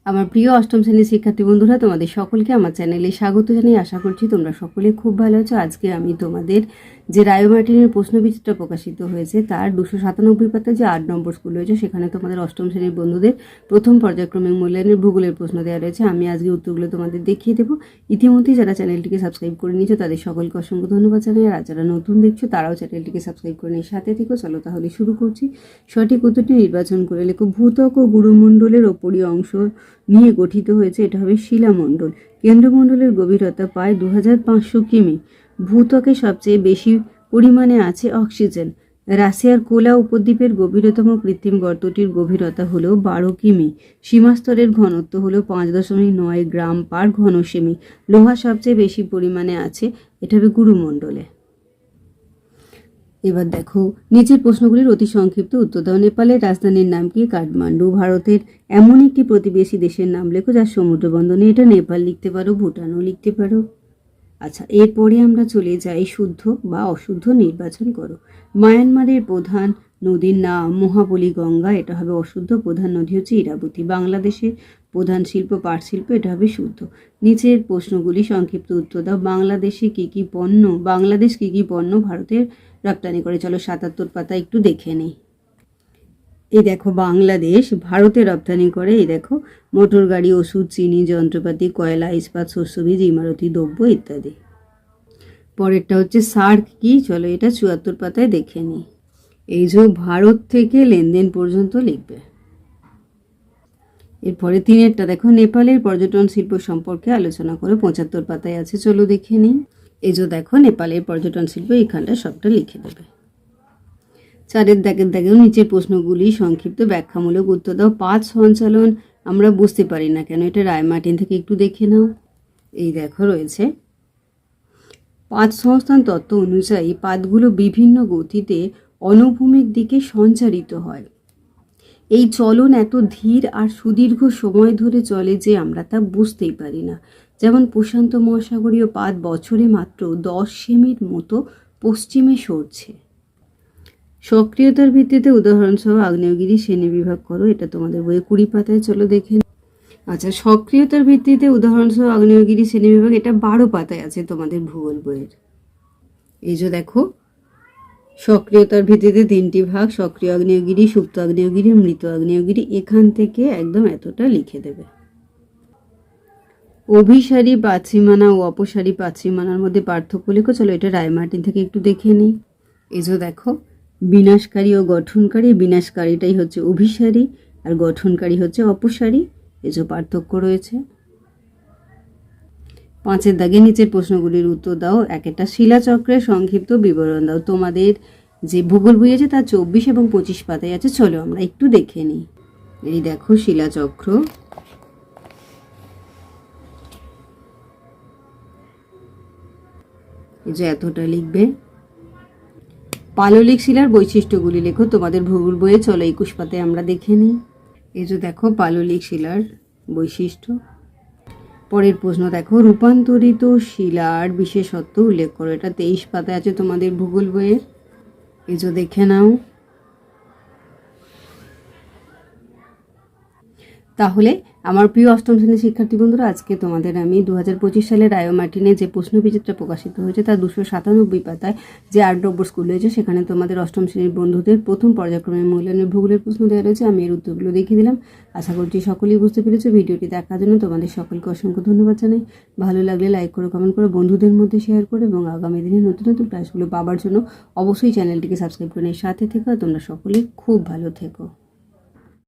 আমার প্রিয় অষ্টম শ্রেণীর শিক্ষার্থী বন্ধুরা, তোমাদের সকলকে আমার চ্যানেলে স্বাগত জানিয়ে আশা করছি তোমরা সকলে খুব ভালো আছো। আজকে আমি তোমাদের যে রায় মার্টিনের প্রশ্নবিচিত্র প্রকাশিত হয়েছে তার 297 পাতায় যে 8 নম্বর স্কুল রয়েছে সেখানে তোমাদের অষ্টম শ্রেণীর বন্ধুদের প্রথম পর্যায়ক্রমিক মূল্যায়নের ভূগোলের প্রশ্ন দেওয়া রয়েছে। আমি আজকে উত্তরগুলো তোমাদের দেখিয়ে দেবো। ইতিমধ্যেই যারা চ্যানেলটিকে সাবস্ক্রাইব করে নিয়েছো তাদের সকলকে অসংখ্য ধন্যবাদ জানাই। আর যারা নতুন দেখছো তারাও চ্যানেলটিকে সাবস্ক্রাইব করে নিয়ে সাথে থেকো। চলো তাহলে শুরু করছি। সঠিক উত্তরটি নির্বাচন করে লেখো। ভূত্বক ও গুরুমণ্ডলের ওপরই অংশ নিয়ে গঠিত হয়েছে, এটা হবে শিলামণ্ডল। কেন্দ্রমণ্ডলের গভীরতা প্রায় 2500 কিমি। ভূত্বকে সবচেয়ে বেশি পরিমাণে আছে অক্সিজেন। রাশিয়ার কোলা উপদ্বীপের গভীরতম কৃত্রিম গর্তটির গভীরতা হলো 12 কিমি। সীমাস্তরের ঘনত্ব হলো 5.9 গ্রাম পার ঘন সেমি। লোহা সবচেয়ে বেশি পরিমাণে আছে, এটা হবে গুরুমণ্ডলে। এবার দেখো নিচের প্রশ্নগুলির অতি সংক্ষিপ্ত উত্তর দাও। নেপালের রাজধানীর নাম কি? কাঠমান্ডু। ভারতের এমন একটি প্রতিবেশী দেশের নাম লেখো যার সমুদ্র বন্দর নেই। এটা নেপাল লিখতে পারো, ভুটানও লিখতে পারো। আচ্ছা, এরপরে আমরা চলে যাই শুদ্ধ বা অশুদ্ধ নির্বাচন করো। মায়ানমারের প্রধান নদীর নাম মহাবলী গঙ্গা, এটা হবে অশুদ্ধ। প্রধান নদী হচ্ছে ইরাবতী। বাংলাদেশের প্রধান শিল্প পাট শিল্প, এটা হবে শুদ্ধ। নিচের প্রশ্নগুলি সংক্ষিপ্ত উত্তর দাও। বাংলাদেশ কি কি পণ্য ভারতের রপ্তানি করে? চলো 77 পাতা একটু দেখে নিই। এই দেখো বাংলাদেশ ভারতে রপ্তানি করে, এই দেখো মোটর গাড়ি, ওষুধ, চিনি, যন্ত্রপাতি, কয়লা, ইস্পাত, শস্যবীজ, ইমারতি দ্রব্য ইত্যাদি। পরেরটা হচ্ছে সার্ক কি? চলো এটা 74 পাতায় দেখে নিই। এই যে ভারত থেকে লেনদেন পর্যন্ত লিখবে। এরপরে তিনেরটা দেখো নেপালের পর্যটন শিল্প সম্পর্কে আলোচনা করে, 75 পাতায় আছে। চলো দেখে নিই। এই যে দেখো নেপালের পর্যটন শিল্প, এখানটা সবটা লিখে দেবে। চারের দাগেও নিচের প্রশ্নগুলি সংক্ষিপ্ত ব্যাখ্যামূলক উত্তর দাও। পাত সঞ্চালন আমরা বুঝতে পারি না কেন? এটা রায় মার্টিন থেকে একটু দেখে নাও। এই দেখো রয়েছে পাত সংস্থান তত্ত্ব অনুযায়ী পাতগুলো বিভিন্ন গতিতে অনুভূমিক দিকে সঞ্চারিত হয়। এই চলন এত ধীর আর সুদীর্ঘ সময় ধরে চলে যে আমরা তা বুঝতেই পারি না। যেমন প্রশান্ত মহাসাগরীয় পাত বছরে মাত্র 10 সেমির মতো পশ্চিমে সরছে। সক্রিয়তার ভিত্তিতে উদাহরণসহ আগ্নেয়গিরি শ্রেণীবিভাগ করো, এটা তোমাদের বইয়ে 20 পাতায়। চলো দেখে। আচ্ছা, সক্রিয়তার ভিত্তিতে উদাহরণসহ আগ্নেয়গিরি শ্রেণীবিভাগ, এটা 12 পাতায় আছে তোমাদের ভূগোল বইয়ের। এই যে দেখো সক্রিয়তার ভিত্তিতে 3টি ভাগ: সক্রিয় আগ্নেয়গিরি, সুপ্ত আগ্নেয়গিরি, মৃত আগ্নেয়গিরি। এখান থেকে একদম এতটা লিখে দেবে। অভিসারী পাতসীমানা ও অপসারী পাতসীমানার মধ্যে পার্থক্য লেখো। চলো এটা রায় মার্টিন থেকে একটু দেখে নিই। এই যে দেখো বিনাশকারী ও গঠনকারী, বিনাশকারীটাই হচ্ছে অভিসারী আর গঠনকারী হচ্ছে অপসারী। এই যে পার্থক্য রয়েছে। 5এর দাগে নিচের প্রশ্নগুলির উত্তর দাও। একটা শিলাচক্রের সংক্ষিপ্ত বিবরণ দাও। তোমাদের যে ভূগোল বই আছে তার 24 এবং 25 পাতায় আছে। চলো আমরা একটু দেখে নিই। এই দেখো শিলাচক্র, এই যে এতটা লিখবে। পাললিক শিলার বৈশিষ্ট্যগুলি লেখো তোমাদের ভূগোল বইয়ে। চলো 21 পাতায় আমরা দেখে নিই। এই যে দেখো পাললিক শিলার বৈশিষ্ট্য। পরের প্রশ্ন দেখো রূপান্তরিত শিলার বিশেষত্ব উল্লেখ করো, এটা 23 পাতায় আছে তোমাদের ভূগোল বইয়ের। এই যে দেখে নাও। তাহলে আমার প্রিয় অষ্টম শ্রেণীর শিক্ষার্থী বন্ধুরা, আজকে তোমাদের আমি 2025 সালের রায় মার্টিনে যে প্রশ্নবিচিত্র প্রকাশিত হয়েছে তার 297 পাতায় যে 8 নম্বর স্কুল রয়েছে সেখানে তোমাদের অষ্টম শ্রেণীর বন্ধুদের প্রথম পর্যায়ক্রমের মূল্যায়নের ভূগোলের প্রশ্ন দেওয়া রয়েছে। আমি এর উত্তরগুলো দেখিয়ে দিলাম। আশা করছি সকলেই বুঝতে পেরেছো। ভিডিওটি দেখার জন্য তোমাদের সকলকে অসংখ্য ধন্যবাদ জানাই। ভালো লাগলে লাইক করো, কমেন্ট করো, বন্ধুদের মধ্যে শেয়ার করো এবং আগামী দিনে নতুন নতুন ক্লাসগুলো পাওয়ার জন্য অবশ্যই চ্যানেলটিকে সাবস্ক্রাইব করে নিয়ে সাথে থেকো। তোমরা সকলেই খুব ভালো থেকো।